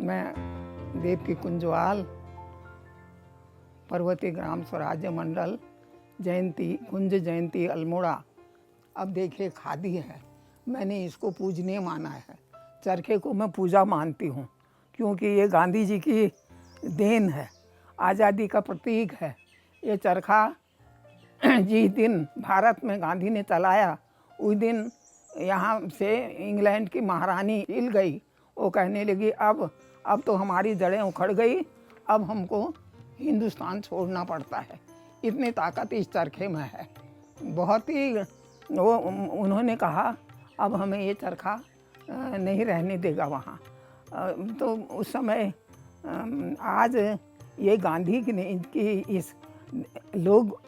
मैं देवकी कुंजवाल, पर्वतीय ग्राम स्वराज्य मंडल, जयंती कुंज जयंती अल्मोड़ा। अब देखिए, खादी है, मैंने इसको पूजनीय माना है। चरखे को मैं पूजा मानती हूँ, क्योंकि ये गांधी जी की देन है, आज़ादी का प्रतीक है। ये चरखा जिस दिन भारत में गांधी ने चलाया, उस दिन यहाँ से इंग्लैंड की महारानी हिल गई। वो कहने लगी अब तो हमारी जड़ें उखड़ गई, अब हमको हिंदुस्तान छोड़ना पड़ता है। इतनी ताकत इस चरखे में है। बहुत ही वो उन्होंने कहा अब हमें ये चरखा नहीं रहने देगा वहाँ। तो उस समय आज ये गांधी की इस लोग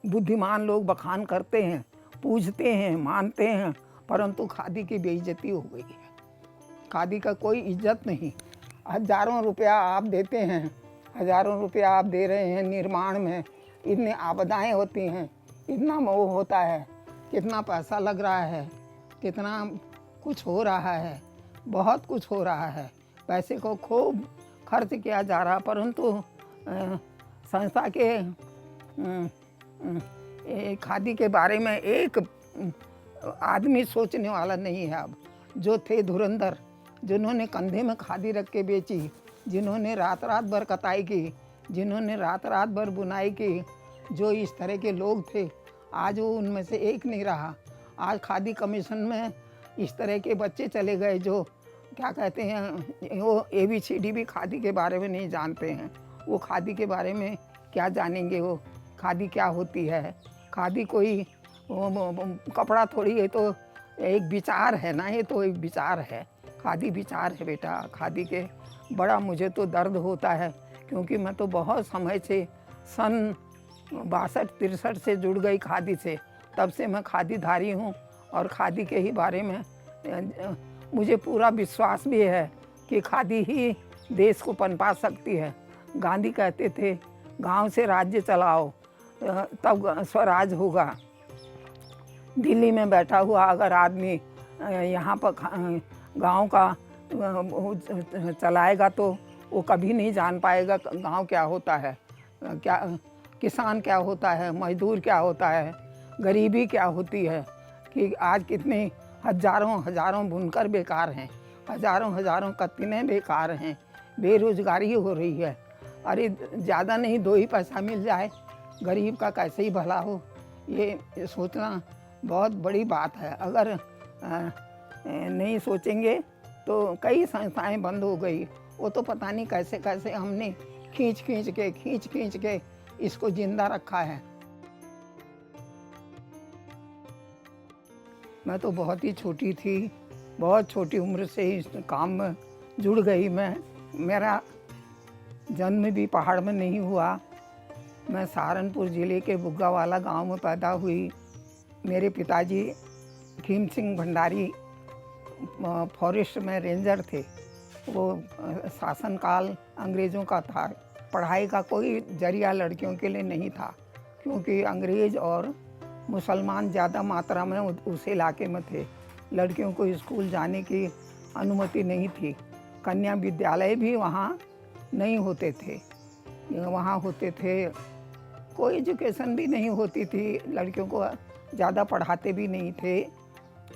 बुद्धिमान लोग बखान करते हैं, पूजते हैं, मानते हैं, परंतु खादी की बेइज्जती हो गई है। खादी का कोई इज्जत नहीं। हजारों रुपया आप देते हैं, हजारों रुपया आप दे रहे हैं निर्माण में, इतनी आपदाएं होती हैं, इतना मोह होता है, कितना पैसा लग रहा है, कितना कुछ हो रहा है, बहुत कुछ हो रहा है। पैसे को खूब खर्च किया जा रहा, परंतु संस्था के खादी के बारे में एक आदमी सोचने वाला नहीं है। अब जो थे धुरंधर, जिन्होंने कंधे में खादी रख के बेची, जिन्होंने रात रात भर कताई की, जिन्होंने रात रात भर बुनाई की, जो इस तरह के लोग थे, आज वो उनमें से एक नहीं रहा। आज खादी कमीशन में इस तरह के बच्चे चले गए जो क्या कहते हैं, वो ABCD भी खादी के बारे में नहीं जानते हैं। वो खादी के बारे में क्या जानेंगे? वो खादी क्या होती है? खादी कोई कपड़ा थोड़ी है, तो एक विचार है ना, ये तो एक विचार है। खादी विचार है बेटा। खादी के बड़ा मुझे तो दर्द होता है, क्योंकि मैं तो बहुत समय से सन 62-63 से जुड़ गई खादी से। तब से मैं खादीधारी हूँ और खादी के ही बारे में मुझे पूरा विश्वास भी है कि खादी ही देश को पनपा सकती है। गांधी कहते थे गांव से राज्य चलाओ तब स्वराज होगा। दिल्ली में बैठा हुआ अगर आदमी यहाँ पर गांव का चलाएगा तो वो कभी नहीं जान पाएगा गांव क्या होता है, क्या किसान क्या होता है, मजदूर क्या होता है, गरीबी क्या होती है। कि आज कितने हजारों बुनकर बेकार हैं, हजारों कत्तिनें बेकार हैं, बेरोजगारी हो रही है। अरे ज़्यादा नहीं, 2 ही पैसा मिल जाए, गरीब का कैसे ही भला हो, ये सोचना बहुत बड़ी बात है। अगर नहीं सोचेंगे तो कई संस्थाएं बंद हो गई। वो तो पता नहीं कैसे कैसे हमने खींच खींच के इसको जिंदा रखा है। मैं तो बहुत ही छोटी थी, बहुत छोटी उम्र से इस काम में जुड़ गई। मेरा जन्म भी पहाड़ में नहीं हुआ। मैं सहारनपुर ज़िले के बुग्गावाला गांव में पैदा हुई। मेरे पिताजी खीम सिंह भंडारी फॉरेस्ट में रेंजर थे। वो शासनकाल अंग्रेज़ों का था। पढ़ाई का कोई जरिया लड़कियों के लिए नहीं था, क्योंकि अंग्रेज़ और मुसलमान ज़्यादा मात्रा में उस इलाके में थे। लड़कियों को स्कूल जाने की अनुमति नहीं थी। कन्या विद्यालय भी वहाँ नहीं होते थे। वहाँ होते थे, कोई एजुकेशन भी नहीं होती थी, लड़कियों को ज़्यादा पढ़ाते भी नहीं थे।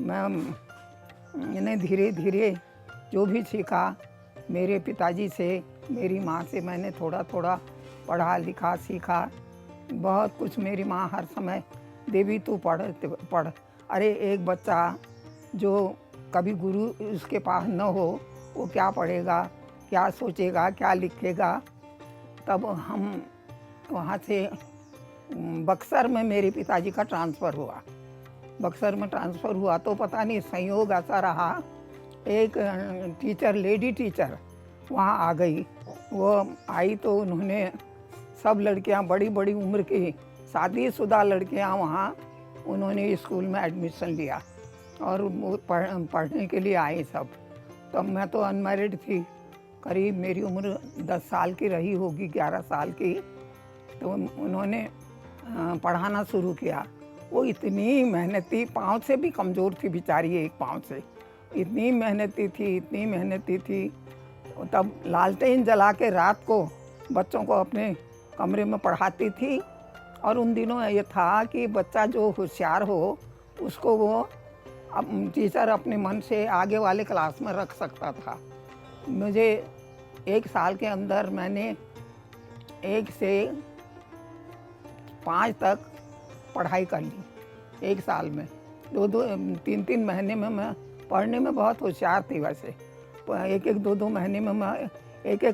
मैंने धीरे धीरे जो भी सीखा मेरे पिताजी से, मेरी माँ से मैंने थोड़ा थोड़ा पढ़ा लिखा सीखा। बहुत कुछ मेरी माँ हर समय देवी तू पढ़। अरे एक बच्चा जो कभी गुरु उसके पास न हो, वो क्या पढ़ेगा, क्या सोचेगा, क्या लिखेगा। तब हम वहाँ से बक्सर में मेरे पिताजी का ट्रांसफ़र हुआ। बक्सर में ट्रांसफ़र हुआ तो पता नहीं संयोग ऐसा रहा, एक टीचर, लेडी टीचर वहाँ आ गई। वो आई तो उन्होंने सब लड़कियाँ, बड़ी बड़ी उम्र की शादीशुदा लड़कियाँ वहाँ उन्होंने स्कूल में एडमिशन लिया और वो पढ़ने के लिए आई सब। तब मैं तो अनमैरिड थी, करीब मेरी उम्र 10 साल की रही होगी, 11 साल की। तो उन्होंने पढ़ाना शुरू किया। वो इतनी मेहनती, पाँव से भी कमज़ोर थी बेचारी, एक पाँव से, इतनी मेहनती थी। तब लालटेन जला के रात को बच्चों को अपने कमरे में पढ़ाती थी। और उन दिनों ये था कि बच्चा जो होशियार हो उसको वो टीचर अपने मन से आगे वाले क्लास में रख सकता था। मुझे 1 साल के अंदर मैंने 1 से 5 तक पढ़ाई कर ली 1 साल में। 3-3 महीने में मैं पढ़ने में बहुत होशियार थी। वैसे 1-1, 2-2 महीने में मैं एक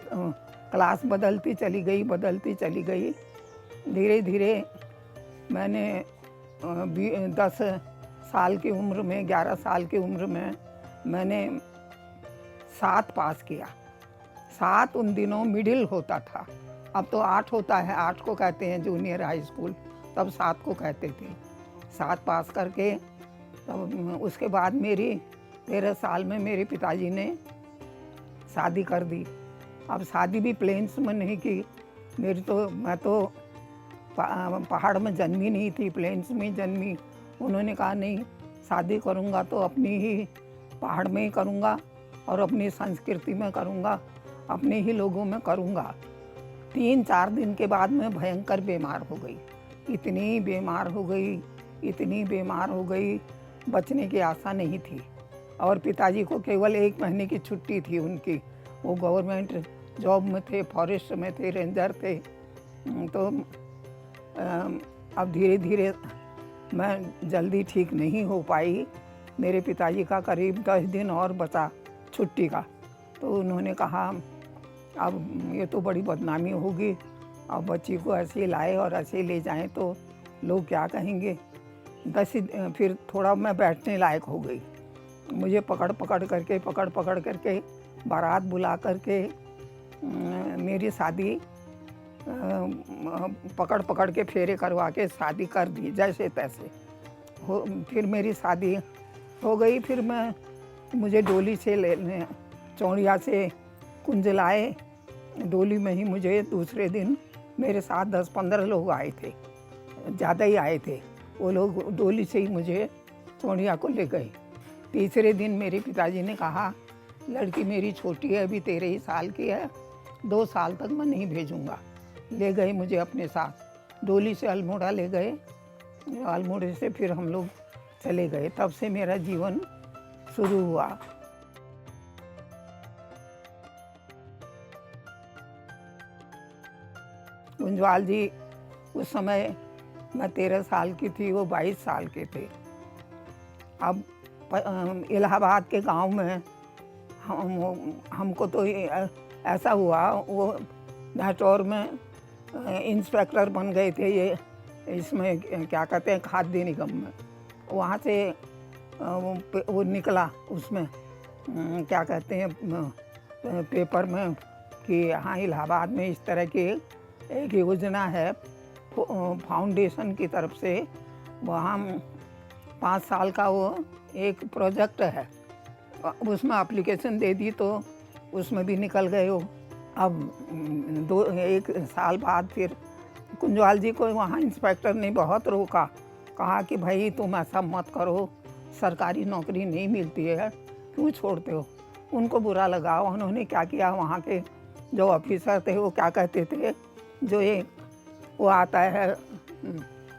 क्लास बदलती चली गई। धीरे धीरे मैंने 10 साल की उम्र में, 11 साल की उम्र में मैंने 7 पास किया। 7 उन दिनों मिडिल होता था, अब तो 8 होता है, 8 को कहते हैं जूनियर हाई स्कूल, तब 7 को कहते थे। 7 पास करके तब उसके बाद मेरी 13 साल में मेरे पिताजी ने शादी कर दी। अब शादी भी प्लेन्स में नहीं की, मैं तो पहाड़ में जन्मी नहीं थी, प्लेन्स में जन्मी। उन्होंने कहा नहीं, शादी करूँगा तो अपनी ही पहाड़ में ही करूँगा और अपनी संस्कृति में करूँगा, अपने ही लोगों में करूँगा। 3-4 दिन के बाद मैं भयंकर बीमार हो गई। इतनी बीमार हो गई, बचने की आशा नहीं थी। और पिताजी को केवल 1 महीने की छुट्टी थी उनकी, वो गवर्नमेंट जॉब में थे, फॉरेस्ट में थे, रेंजर थे। तो अब धीरे धीरे मैं जल्दी ठीक नहीं हो पाई। मेरे पिताजी का करीब 10 दिन और बचा छुट्टी का। तो उन्होंने कहा अब ये तो बड़ी बदनामी होगी, अब बच्ची को ऐसे लाए और ऐसे ले जाएं तो लोग क्या कहेंगे। फिर थोड़ा मैं बैठने लायक हो गई। मुझे पकड़ पकड़ करके बारात बुला करके मेरी शादी पकड़ के फेरे करवा के शादी कर दी जैसे तैसे फिर मेरी शादी हो गई। फिर मुझे डोली से लेने चौड़िया से कुंज लाए। डोली में ही मुझे दूसरे दिन मेरे साथ 10-15 लोग आए थे, ज़्यादा ही आए थे। वो लोग डोली से ही मुझे चौड़िया को ले गए। तीसरे दिन मेरे पिताजी ने कहा लड़की मेरी छोटी है, अभी 13 ही साल की है, 2 साल तक मैं नहीं भेजूंगा। ले गए मुझे अपने साथ, डोली से अल्मोड़ा ले गए। अल्मोड़े से फिर हम लोग चले गए। तब से मेरा जीवन शुरू हुआ। गुंजवाल जी उस समय मैं 13 साल की थी, वो 22 साल के थे। अब इलाहाबाद के गांव में हमको तो ऐसा हुआ, वो धाचौर में इंस्पेक्टर बन गए थे, ये इसमें क्या कहते हैं खाद्य निगम में। वहाँ से वो निकला उसमें क्या कहते हैं पेपर में कि हाँ इलाहाबाद में इस तरह की एक योजना है फाउंडेशन की तरफ से, वहाँ 5 साल का वो एक प्रोजेक्ट है। उसमें एप्लीकेशन दे दी तो उसमें भी निकल गए हो। अब 1 साल बाद फिर कुंजवाल जी को वहाँ इंस्पेक्टर ने बहुत रोका, कहा कि भाई तुम ऐसा मत करो, सरकारी नौकरी नहीं मिलती है, क्यों छोड़ते हो। उनको बुरा लगा। उन्होंने क्या किया, वहाँ के जो ऑफिसर थे वो क्या कहते थे, जो ये वो आता है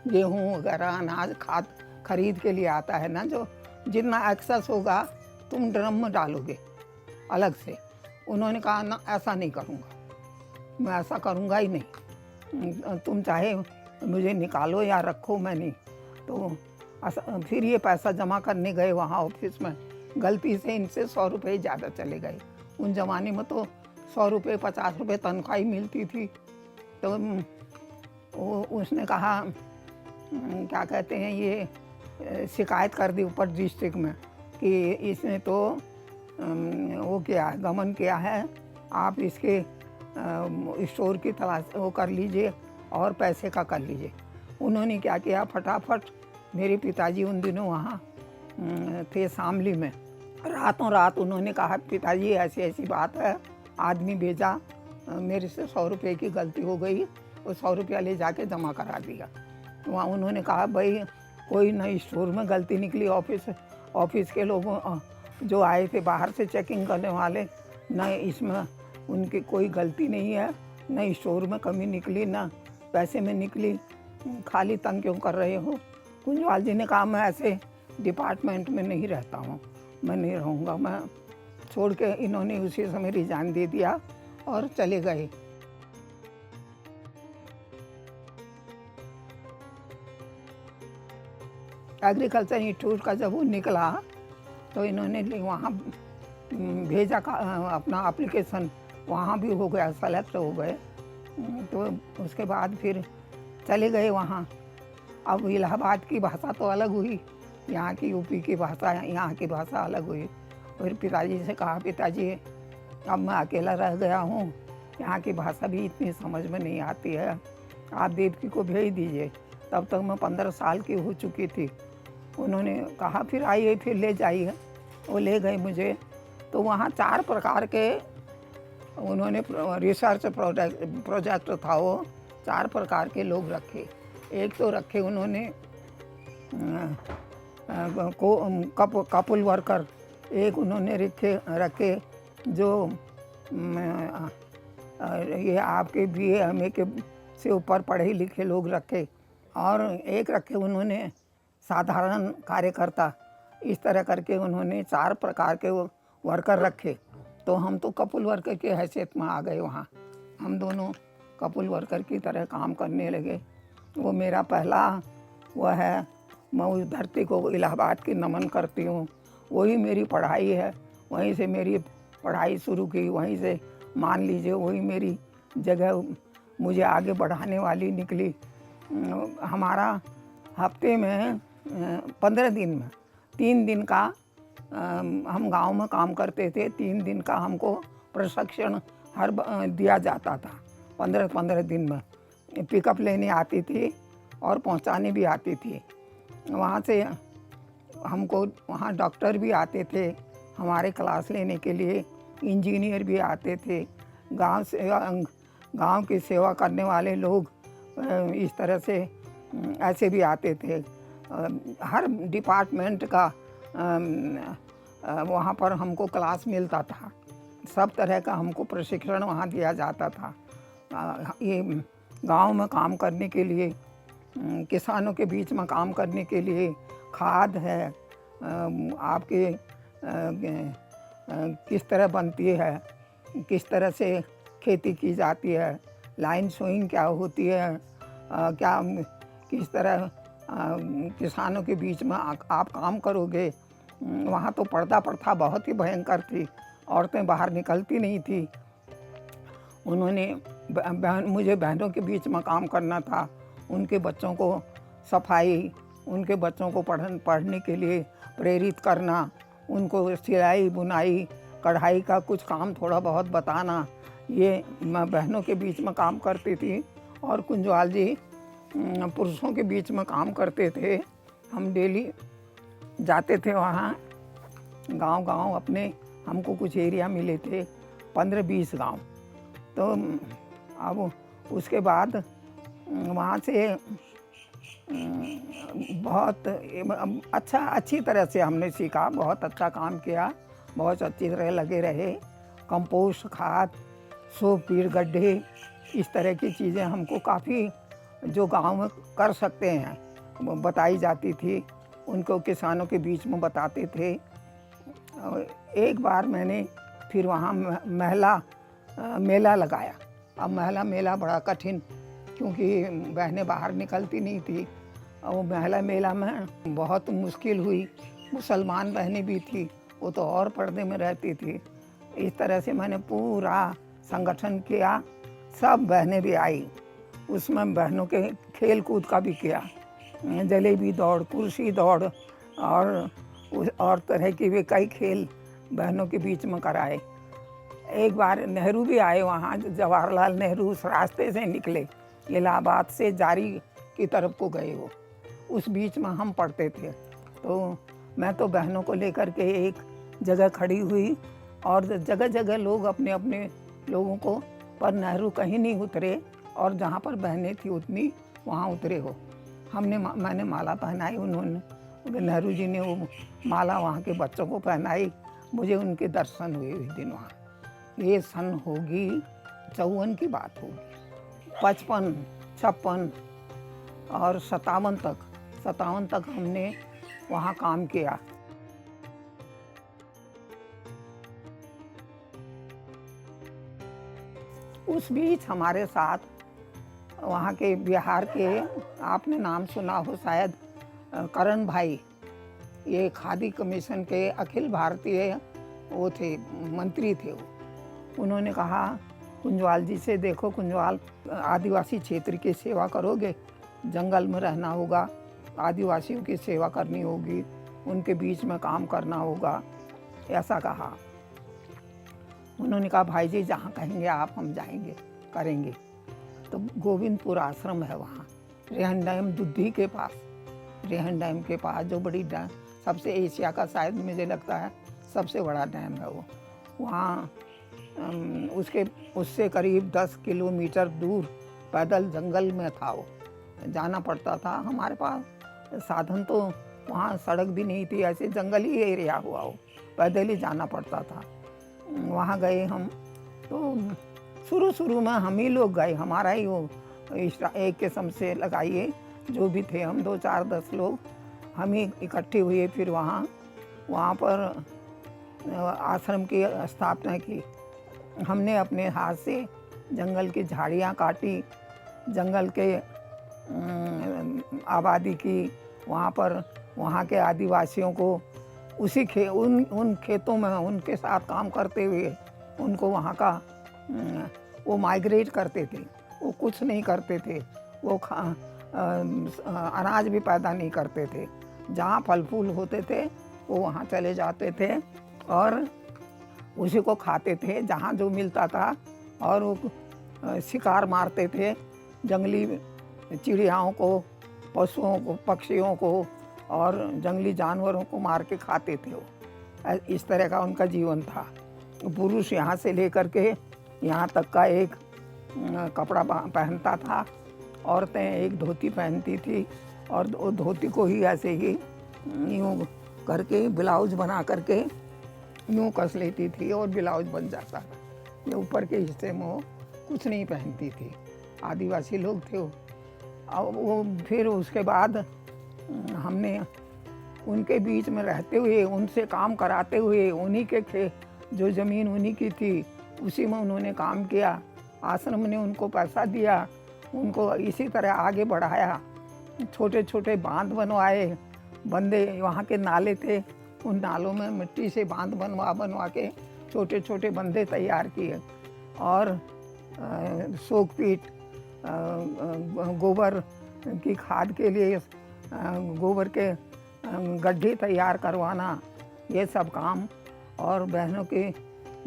गेहूँ वगैरह अनाज खाद खरीद के लिए आता है ना, जो जितना एक्सेस होगा तुम ड्रम में डालोगे अलग से। उन्होंने कहा ना ऐसा नहीं करूँगा, मैं ऐसा करूँगा ही नहीं, तुम चाहे मुझे निकालो या रखो, मैं नहीं। तो फिर ये पैसा जमा करने गए वहाँ ऑफिस में, गलती से इनसे 100 रुपये ज़्यादा चले गए। उन ज़माने में तो 100 रुपये 50 रुपये तनख्वाही मिलती थी। तो उसने कहा क्या कहते हैं, ये शिकायत कर दी ऊपर डिस्ट्रिक्ट में कि इसने तो वो किया है, गमन किया है, आप इसके स्टोर की तलाश वो कर लीजिए और पैसे का कर लीजिए। उन्होंने क्या किया, फटाफट मेरे पिताजी उन दिनों वहाँ थे शामली में, रातों रात उन्होंने कहा पिताजी ऐसी ऐसी बात है, आदमी भेजा, मेरे से 100 रुपये की गलती हो गई, वो 100 रुपया ले जाके जमा करा दिया। वहाँ उन्होंने कहा भाई कोई न स्टोर में गलती निकली, ऑफिस के लोगों जो आए थे बाहर से चेकिंग करने वाले, न इसमें उनकी कोई गलती नहीं है, न स्टोर में कमी निकली, न पैसे में निकली। खाली तंग क्यों कर रहे हो? कुंजवाल जी ने कहा मैं ऐसे डिपार्टमेंट में नहीं रहता हूँ, मैं नहीं रहूँगा। मैं छोड़ के इन्होंने उसी समय रिजाइन दे दिया और चले गए। एग्रीकल्चर इंस्टीट्यूट का जब वो निकला तो इन्होंने वहाँ भेजा अपना एप्लीकेशन, वहाँ भी हो गया, सेलेक्ट हो गए। तो उसके बाद फिर चले गए वहाँ। अब इलाहाबाद की भाषा तो अलग हुई, यहाँ की यूपी की भाषा, यहाँ की भाषा अलग हुई। फिर पिताजी से कहा, पिताजी अब मैं अकेला रह गया हूँ, यहाँ की भाषा भी इतनी समझ में नहीं आती है, आप देवकी को भेज दीजिए। तब तक मैं 15 साल की हो चुकी थी। उन्होंने कहा फिर आइए, फिर ले जाइए। वो ले गए मुझे। तो वहाँ 4 प्रकार के उन्होंने रिसर्च प्रोजेक्ट था, वो 4 प्रकार के लोग रखे। एक तो रखे उन्होंने कपल वर्कर, एक उन्होंने रखे जो ये आपके BA MA के से ऊपर पढ़े लिखे लोग रखे, और एक रखे उन्होंने साधारण कार्यकर्ता। इस तरह करके उन्होंने 4 प्रकार के वर्कर रखे। तो हम तो कपल वर्कर की हैसियत में आ गए वहाँ। हम दोनों कपल वर्कर की तरह काम करने लगे। वो मेरा पहला वो है, मैं उस धरती को इलाहाबाद की नमन करती हूँ। वही मेरी पढ़ाई है, वहीं से मेरी पढ़ाई शुरू की, वहीं से मान लीजिए वही मेरी जगह मुझे आगे बढ़ाने वाली निकली। हमारा हफ्ते में 15 दिन में 3 दिन का हम गांव में काम करते थे। 3 दिन का हमको प्रशिक्षण दिया जाता था। 15-15 दिन में पिकअप लेने आती थी और पहुंचाने भी आती थी। वहाँ से हमको वहाँ डॉक्टर भी आते थे हमारे क्लास लेने के लिए, इंजीनियर भी आते थे, गांव की सेवा करने वाले लोग इस तरह से ऐसे भी आते थे। हर डिपार्टमेंट का वहाँ पर हमको क्लास मिलता था। सब तरह का हमको प्रशिक्षण वहाँ दिया जाता था। ये गांव में काम करने के लिए, किसानों के बीच में काम करने के लिए, खाद है आपके किस तरह बनती है, किस तरह से खेती की जाती है, लाइन सोइंग क्या होती है, क्या किस तरह किसानों के बीच में आप काम करोगे। वहाँ तो पर्दा प्रथा बहुत ही भयंकर थी, औरतें बाहर निकलती नहीं थी। उन्होंने मुझे बहनों के बीच में काम करना था, उनके बच्चों को सफाई, उनके बच्चों को पढ़ने के लिए प्रेरित करना, उनको सिलाई बुनाई कढ़ाई का कुछ काम थोड़ा बहुत बताना। ये मैं बहनों के बीच में काम करती थी। और कुंजवाल जी पुरुषों के बीच में काम करते थे। हम डेली जाते थे वहाँ गांव अपने, हमको कुछ एरिया मिले थे 15-20 गांव। तो अब उसके बाद वहाँ से बहुत अच्छी तरह से हमने सीखा, बहुत अच्छा काम किया, बहुत अच्छी तरह लगे रहे। कंपोस्ट खाद, 100 फीट गड्ढे, इस तरह की चीज़ें हमको काफ़ी जो गांव में कर सकते हैं बताई जाती थी, उनको किसानों के बीच में बताते थे। और एक बार मैंने फिर वहाँ महिला मेला लगाया। अब महिला मेला बड़ा कठिन, क्योंकि बहनें बाहर निकलती नहीं थी। और वो महिला मेला में बहुत मुश्किल हुई। मुसलमान बहनें भी थी, वो तो और पर्दे में रहती थी। इस तरह से मैंने पूरा संगठन किया, सब बहनें भी आई। उसमें बहनों के खेल कूद का भी किया, जलेबी दौड़, कुर्सी दौड़ और तरह के भी कई खेल बहनों के बीच में कराए। एक बार नेहरू भी आए वहाँ, जवाहरलाल नेहरू उस रास्ते से निकले, इलाहाबाद से जारी की तरफ को गए वो। उस बीच में हम पढ़ते थे। तो मैं तो बहनों को लेकर के एक जगह खड़ी हुई, और जगह जगह लोग अपने अपने लोगों को, पर नेहरू कहीं नहीं उतरे, और जहाँ पर बहनें थी उतनी वहाँ उतरे हो। मैंने माला पहनाई, उन्होंने नेहरू जी ने वो माला वहाँ के बच्चों को पहनाई। मुझे उनके दर्शन हुए उस दिन वहाँ। ये सन होगी 54 की बात होगी। 55, 56 और 57 तक हमने वहाँ काम किया। उस बीच हमारे साथ वहाँ के बिहार के, आपने नाम सुना हो शायद, करण भाई, ये खादी कमीशन के अखिल भारतीय वो थे, मंत्री थे वो। उन्होंने कहा कुंजवाल जी से, देखो कुंजवाल, आदिवासी क्षेत्र की सेवा करोगे, जंगल में रहना होगा, आदिवासियों की सेवा करनी होगी, उनके बीच में काम करना होगा, ऐसा कहा। उन्होंने कहा भाई जी जहाँ कहेंगे आप, हम जाएंगे, करेंगे। तो गोविंदपुर आश्रम है वहाँ, रेहन डैम दुद्धी के पास, रेहन डैम के पास, जो बड़ी डैम, सबसे एशिया का शायद मुझे लगता है सबसे बड़ा डैम है वो। वहाँ उससे करीब 10 किलोमीटर दूर पैदल जंगल में था वो, जाना पड़ता था। हमारे पास साधन तो वहाँ सड़क भी नहीं थी, ऐसे जंगली एरिया हुआ वो, पैदल ही जाना पड़ता था। वहाँ गए हम, तो शुरू में हम ही लोग गए, हमारा ही वो एक किस्म से लगाइए, जो भी थे हम 2, 4, 10 लोग हम ही इकट्ठे हुए। फिर वहाँ पर आश्रम की स्थापना की। हमने अपने हाथ से जंगल की झाड़ियाँ काटी, जंगल के आबादी की, वहाँ पर वहाँ के आदिवासियों को उन खेतों में उनके साथ काम करते हुए उनको वहाँ का वो माइग्रेट करते थे, वो कुछ नहीं करते थे, वो अनाज भी पैदा नहीं करते थे। जहाँ फल फूल होते थे वो वहाँ चले जाते थे और उसी को खाते थे, जहाँ जो मिलता था, और वो शिकार मारते थे, जंगली चिड़ियाओं को, पशुओं को, पक्षियों को और जंगली जानवरों को मार के खाते थे वो। इस तरह का उनका जीवन था। पुरुष यहाँ से लेकर के यहाँ तक का एक कपड़ा पहनता था, औरतें एक धोती पहनती थी, और वो धोती को ही ऐसे ही यूँ करके ब्लाउज बना करके यूँ कस लेती थी और ब्लाउज बन जाता था। ये ऊपर के हिस्से में वो कुछ नहीं पहनती थी। आदिवासी लोग थे वो। और वो फिर उसके बाद हमने उनके बीच में रहते हुए, उनसे काम कराते हुए, उन्हीं के जो ज़मीन उन्हीं की थी, उसी में उन्होंने काम किया। आश्रम ने उनको पैसा दिया, उनको इसी तरह आगे बढ़ाया। छोटे छोटे बांध बनवाए, बंदे वहाँ के नाले थे, उन नालों में मिट्टी से बांध बनवा के छोटे छोटे बंदे तैयार किए, और सोकपीट, गोबर की खाद के लिए गोबर के गड्ढे तैयार करवाना, ये सब काम। और बहनों के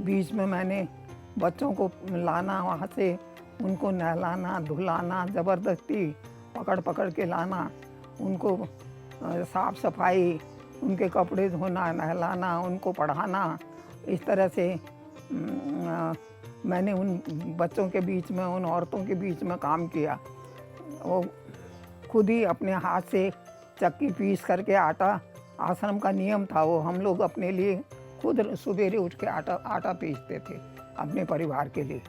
बीच में मैंने बच्चों को लाना, वहाँ से उनको नहलाना धुलाना, ज़बरदस्ती पकड़ पकड़ के लाना, उनको साफ़ सफाई, उनके कपड़े धोना, नहलाना, उनको पढ़ाना। इस तरह से मैंने उन बच्चों के बीच में, उन औरतों के बीच में काम किया। वो खुद ही अपने हाथ से चक्की पीस करके आटा, आश्रम का नियम था वो, हम लोग अपने लिए खुद सवेरे उठ के आटा पीसते थे अपने परिवार के लिए।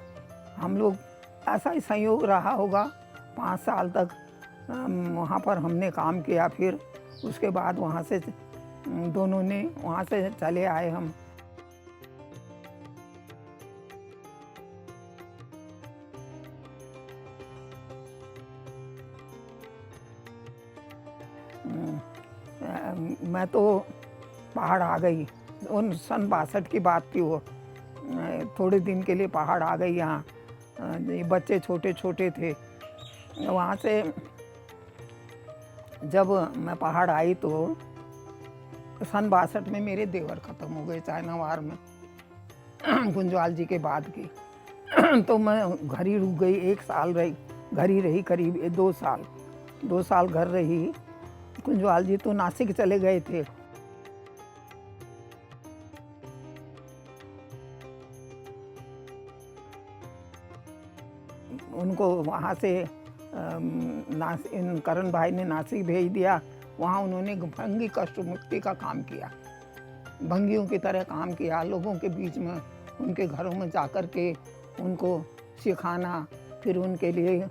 हम लोग ऐसा ही संयोग रहा होगा 5 साल तक वहाँ पर हमने काम किया। फिर उसके बाद वहाँ से दोनों ने वहाँ से चले आए हम। मैं तो पहाड़ आ गई, उन सन 62 की बात थी वो। थोड़े दिन के लिए पहाड़ आ गई यहाँ, बच्चे छोटे छोटे थे। वहाँ से जब मैं पहाड़ आई तो सन 62 में मेरे देवर ख़त्म हो गए चाइना वार में, कुंजवाल जी के बाद की। तो मैं घर ही रुक गई, 1 साल रही, घर ही रही, करीब 2 साल घर रही। कुंजवाल जी तो नासिक चले गए थे। उनको वहाँ से करण भाई ने नासिक भेज दिया। वहाँ उन्होंने भंगी कष्ट मुक्ति का काम किया, भंगियों की तरह काम किया, लोगों के बीच में उनके घरों में जाकर के उनको सिखाना, फिर उनके लिए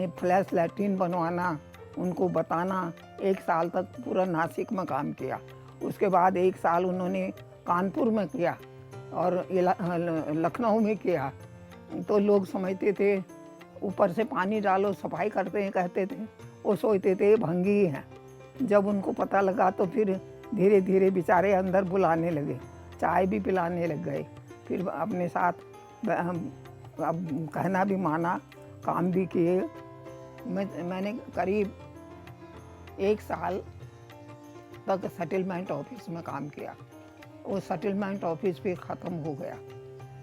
फ्लैश लैट्रिन बनवाना, उनको बताना। 1 साल तक पूरा नासिक में काम किया। उसके बाद 1 साल उन्होंने कानपुर में किया और लखनऊ में किया। तो लोग समझते थे ऊपर से पानी डालो सफाई करते हैं, कहते थे। वो सोचते थे भंगी हैं। जब उनको पता लगा तो फिर धीरे धीरे बेचारे अंदर बुलाने लगे, चाय भी पिलाने लग गए। फिर अपने साथ अब कहना भी माना, काम भी किए। मैंने करीब 1 साल तक सेटलमेंट ऑफिस में काम किया। वो सेटलमेंट ऑफिस भी ख़त्म हो गया।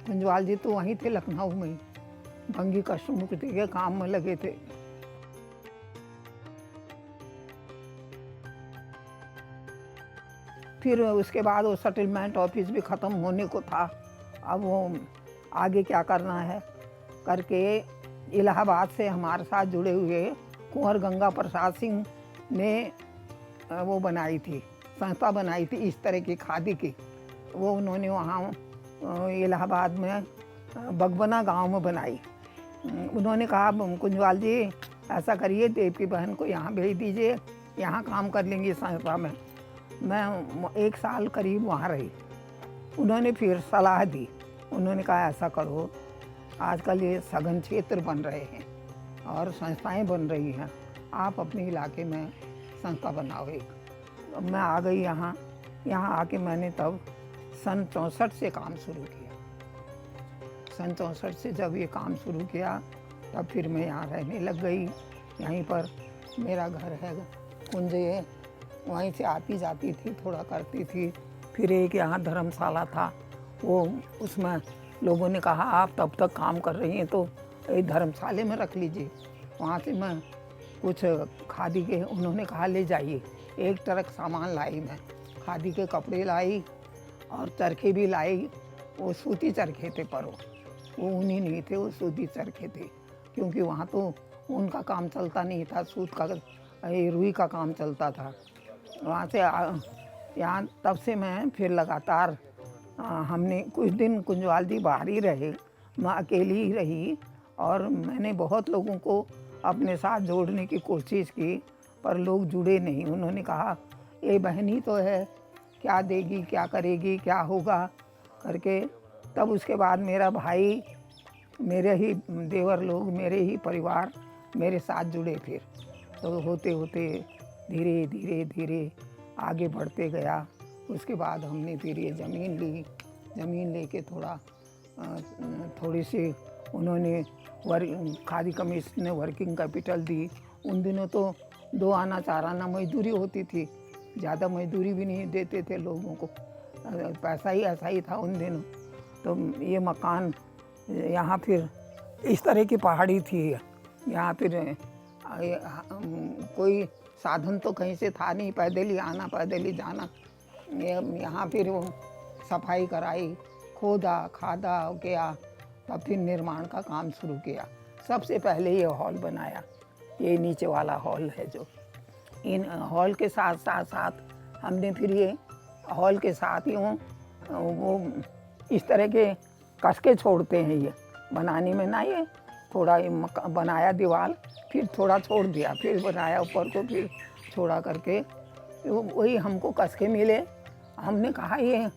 कुंजवाल जी तो वहीं थे लखनऊ में ही, भंगी कष्ट मुक्ति के काम में लगे थे। फिर उसके बाद वो सेटलमेंट ऑफिस भी ख़त्म होने को था। अब वो आगे क्या करना है करके इलाहाबाद से हमारे साथ जुड़े हुए कुंवर गंगा प्रसाद सिंह ने वो बनाई थी, संस्था बनाई थी इस तरह की खादी की। वो उन्होंने वहाँ इलाहाबाद में बगबना गांव में बनाई। उन्होंने कहा कुंजवाल जी ऐसा करिए, देव की बहन को यहाँ भेज दीजिए, यहाँ काम कर लेंगी संस्था में। मैं 1 साल करीब वहाँ रही। उन्होंने फिर सलाह दी, उन्होंने कहा ऐसा करो, आजकल ये सघन क्षेत्र बन रहे हैं और संस्थाएं बन रही हैं, आप अपने इलाके में संस्था बनाओ एक। मैं आ गई यहाँ आके मैंने तब सन 64 से काम शुरू किया। सन 64 से जब ये काम शुरू किया तब फिर मैं यहाँ रहने लग गई। यहीं पर मेरा घर है, कुंज है, वहीं से आती जाती थी, थोड़ा करती थी। फिर एक यहाँ धर्मशाला था, वो उसमें लोगों ने कहा आप तब तक काम कर रही हैं तो एक धर्मशाले में रख लीजिए। वहाँ से मैं कुछ खादी के, उन्होंने कहा ले जाइए। 1 ट्रक सामान लाई मैं, खादी के कपड़े लाई और चरखे भी लाई। वो सूती चरखे थे, पर वो ऊनी नहीं थे, वो सूती चरखे थे, क्योंकि वहाँ तो उनका काम चलता नहीं था, सूत का रुई का काम चलता था। वहाँ से यहाँ तब से मैं फिर लगातार हमने कुछ दिन कुंजवाल जी बाहर ही रहे, मैं अकेली ही रही और मैंने बहुत लोगों को अपने साथ जोड़ने की कोशिश की, पर लोग जुड़े नहीं। उन्होंने कहा ये बहन ही तो है, क्या देगी, क्या करेगी, क्या होगा करके। तब उसके बाद मेरा भाई, मेरे ही देवर लोग, मेरे ही परिवार मेरे साथ जुड़े। फिर तो होते होते धीरे धीरे धीरे आगे बढ़ते गया। उसके बाद हमने फिर ये ज़मीन ली। ज़मीन लेके थोड़ी सी उन्होंने खादी कमीशन ने वर्किंग कैपिटल दी। उन दिनों तो 2 आना 4 आना मजदूरी होती थी, ज़्यादा मजदूरी भी नहीं देते थे लोगों को, पैसा ही ऐसा ही था उन दिनों। तो ये मकान यहाँ फिर इस तरह की पहाड़ी थी, यहाँ फिर कोई साधन तो कहीं से था नहीं, पैदल ही आना पैदल ही जाना। यहाँ फिर वो सफाई कराई, खोदा खादा किया, तब फिर निर्माण का काम शुरू किया। सबसे पहले ये हॉल बनाया, ये नीचे वाला हॉल है जो। इन हॉल के साथ साथ हमने फिर ये हॉल के साथ ही वो इस तरह के कसके छोड़ते हैं ये बनाने में ना, ये थोड़ा ये बनाया दीवार, फिर थोड़ा छोड़ दिया, फिर बनाया ऊपर को, फिर छोड़ा करके वही हमको कसके मिले। हमने कहा ये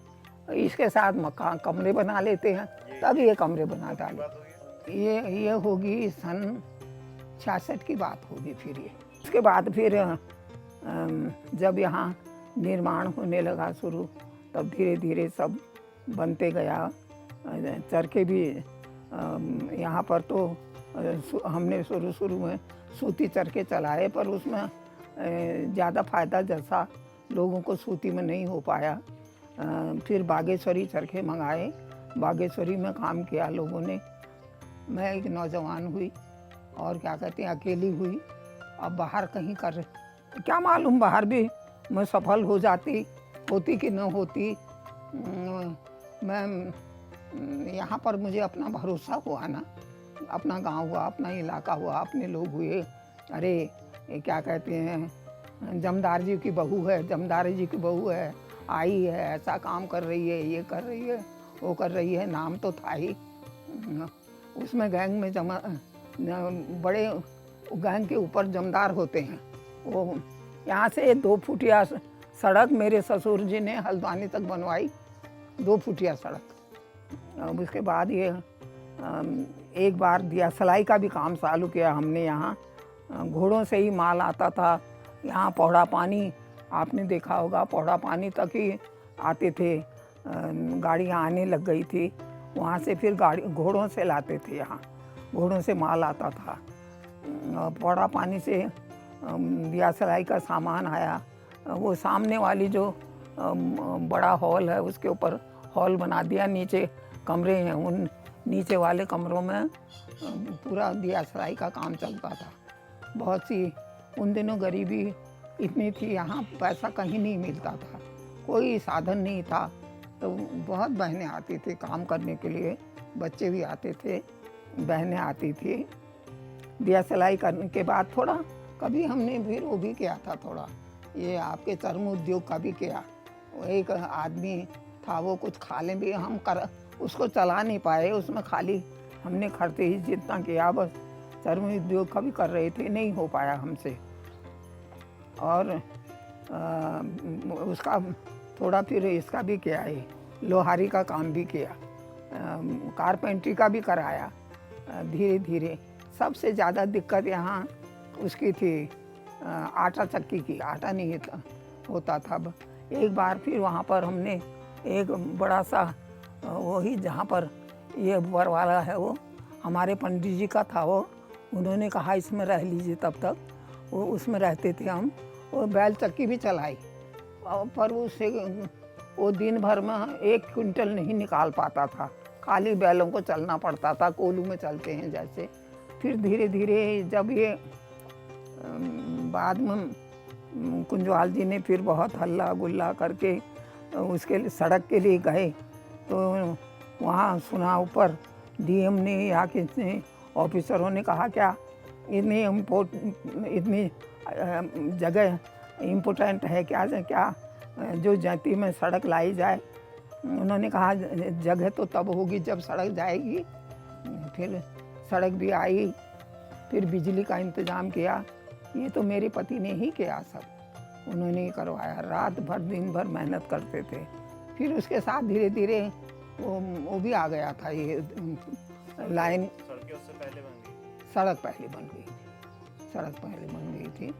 इसके साथ मकान कमरे बना लेते हैं, तब ये कमरे बना डाले। ये होगी सन 66 की बात होगी। फिर ये उसके बाद फिर जब यहाँ निर्माण होने लगा शुरू, तब धीरे धीरे सब बनते गया। चरखे भी यहाँ पर तो हमने शुरू में सूती चरखे चलाए, पर उसमें ज़्यादा फ़ायदा जैसा लोगों को सूती में नहीं हो पाया। फिर बागेश्वरी चरखे मंगाए, बागेश्वरी में काम किया लोगों ने। मैं एक नौजवान हुई और क्या कहते हैं अकेली हुई। अब बाहर कहीं कर, क्या मालूम बाहर भी मैं सफल हो जाती, होती कि न होती। मैं यहाँ पर मुझे अपना भरोसा हुआ ना, अपना गांव हुआ, अपना इलाका हुआ, अपने लोग हुए। अरे ये क्या कहते हैं जमदार जी की बहू है, जमदार जी की बहू है, आई है, ऐसा काम कर रही है, ये कर रही है, वो कर रही है, नाम तो था ही। उसमें गैंग में बड़े गैंग के ऊपर जमदार होते हैं। वो यहाँ से 2 फुटिया सड़क मेरे ससुर जी ने हल्द्वानी तक बनवाई, 2 फुटिया सड़क। अब उसके बाद ये एक बार दिया सलाई का भी काम चालू किया हमने यहाँ। घोड़ों से ही माल आता था यहाँ। पौड़ा पानी आपने देखा होगा, पौड़ा पानी तक ही आते थे, गाड़ियाँ आने लग गई थी वहाँ से। फिर घोड़ों से लाते थे यहाँ, घोड़ों से माल आता था। पौड़ा पानी से दिया सलाई का सामान आया। वो सामने वाली जो बड़ा हॉल है उसके ऊपर हॉल बना दिया, नीचे कमरे हैं, उन नीचे वाले कमरों में पूरा दिया सलाई का काम चलता था। बहुत सी उन दिनों गरीबी इतनी थी, यहाँ पैसा कहीं नहीं मिलता था, कोई साधन नहीं था। तो बहुत बहनें आती थी काम करने के लिए, बच्चे भी आते थे, बहनें आती थी। दिया सलाई करने के बाद थोड़ा कभी हमने फिर वो भी किया था, थोड़ा ये आपके चर्म उद्योग का भी किया। एक आदमी था वो कुछ खाले भी हम कर उसको चला नहीं पाए, उसमें खाली हमने खर्चे ही जितना किया, बस चर्म उद्योग का भी कर रहे थे, नहीं हो पाया हमसे। और उसका थोड़ा फिर इसका भी किया है, लोहारी का काम भी किया, कारपेंट्री का भी कराया धीरे धीरे। सबसे ज़्यादा दिक्कत यहाँ उसकी थी आटा चक्की की, आटा नहीं था होता था। एक बार फिर वहाँ पर हमने एक बड़ा सा वही जहाँ पर ये ऊपर वाला है वो हमारे पंडित जी का था, वो उन्होंने कहा इसमें रह लीजिए, तब तक वो उसमें रहते थे हम। वो बैल चक्की भी चलाई, पर उससे वो दिन भर में 1 क्विंटल नहीं निकाल पाता था, खाली बैलों को चलना पड़ता था, कोलू में चलते हैं जैसे। फिर धीरे धीरे जब ये बाद में कुंजवाल जी ने फिर बहुत हल्ला गुल्ला करके उसके लिए सड़क के लिए गए, तो वहाँ सुना ऊपर डीएम ने या किसने ऑफिसरों ने कहा क्या इतनी जगह इम्पोर्टेंट है क्या जो जाति में सड़क लाई जाए। उन्होंने कहा जगह तो तब होगी जब सड़क जाएगी। फिर सड़क भी आई, फिर बिजली का इंतज़ाम किया, ये तो मेरे पति ने ही किया, सब उन्होंने ही करवाया। रात भर दिन भर मेहनत करते थे। फिर उसके साथ धीरे धीरे वो भी आ गया था, ये लाइन। सड़कें उससे पहले बन गई? सड़क पहले बन गई थी, सड़क पहले बन गई थी।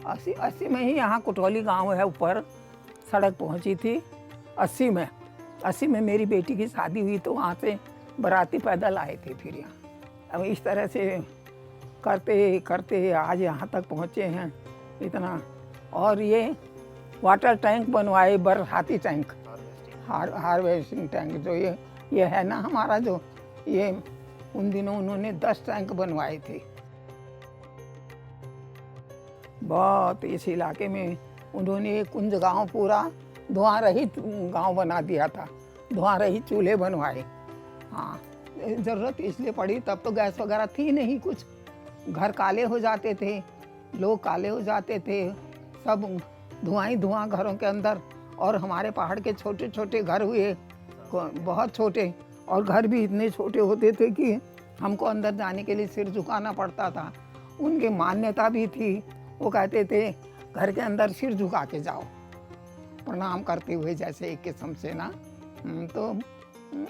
80 में ही यहाँ कुटौली गांव है ऊपर सड़क पहुँची थी। 80 में मेरी बेटी की शादी हुई तो वहाँ से बाराती पैदल आए थे फिर यहाँ। अब इस तरह से करते करते आज यहाँ तक पहुँचे हैं इतना। और ये वाटर टैंक बनवाए, बरसाती टैंक, हार्वेस्टिंग टैंक जो ये है ना हमारा, जो ये उन दिनों उन्होंने 10 टैंक बनवाए थे। बहुत इस इलाके में उन्होंने कुंज गांव पूरा धुआं रहित गांव बना दिया था, धुआं रहित चूल्हे बनवाए। हाँ, ज़रूरत इसलिए पड़ी, तब तो गैस वगैरह थी नहीं कुछ, घर काले हो जाते थे, लोग काले हो जाते थे, सब धुआं ही धुआं घरों के अंदर। और हमारे पहाड़ के छोटे छोटे घर हुए, बहुत छोटे, और घर भी इतने छोटे होते थे कि हमको अंदर जाने के लिए सिर झुकाना पड़ता था। उनकी मान्यता भी थी, वो कहते थे घर के अंदर सिर झुका के जाओ, प्रणाम करते हुए जैसे एक किस्म से ना। तो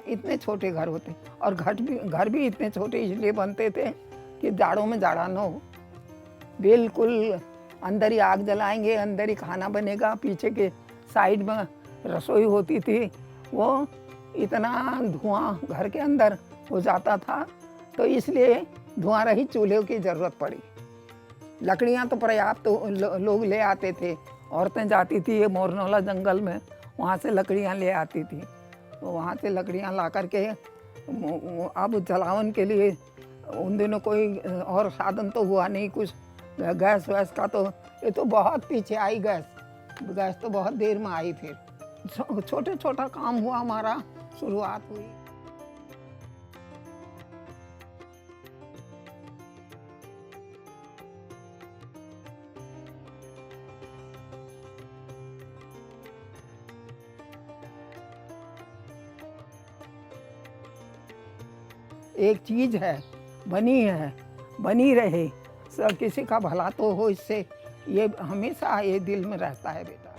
इतने छोटे घर होते, और घर भी इतने छोटे इसलिए बनते थे कि जाड़ों में जाड़ा न हो। बिल्कुल अंदर ही आग जलाएंगे, अंदर ही खाना बनेगा, पीछे के साइड में रसोई होती थी। वो इतना धुआं घर के अंदर हो जाता था, तो इसलिए धुआं रहित चूल्हे की ज़रूरत पड़ी। लकड़ियाँ तो पर्याप्त लोग ले आते थे, औरतें जाती थी ये मोरनौला जंगल में, वहाँ से लकड़ियाँ ले आती थी। तो वहाँ से लकड़ियाँ ला करके अब जलावन के लिए उन दिनों कोई और साधन तो हुआ नहीं कुछ, गैस वैस का तो ये तो बहुत पीछे आई गैस तो बहुत देर में आई। फिर छोटे छोटा काम हुआ, हमारा शुरुआत हुई। एक चीज़ है, बनी है, बनी रहे, सब किसी का भला तो हो इससे, ये हमेशा ये दिल में रहता है बेटा।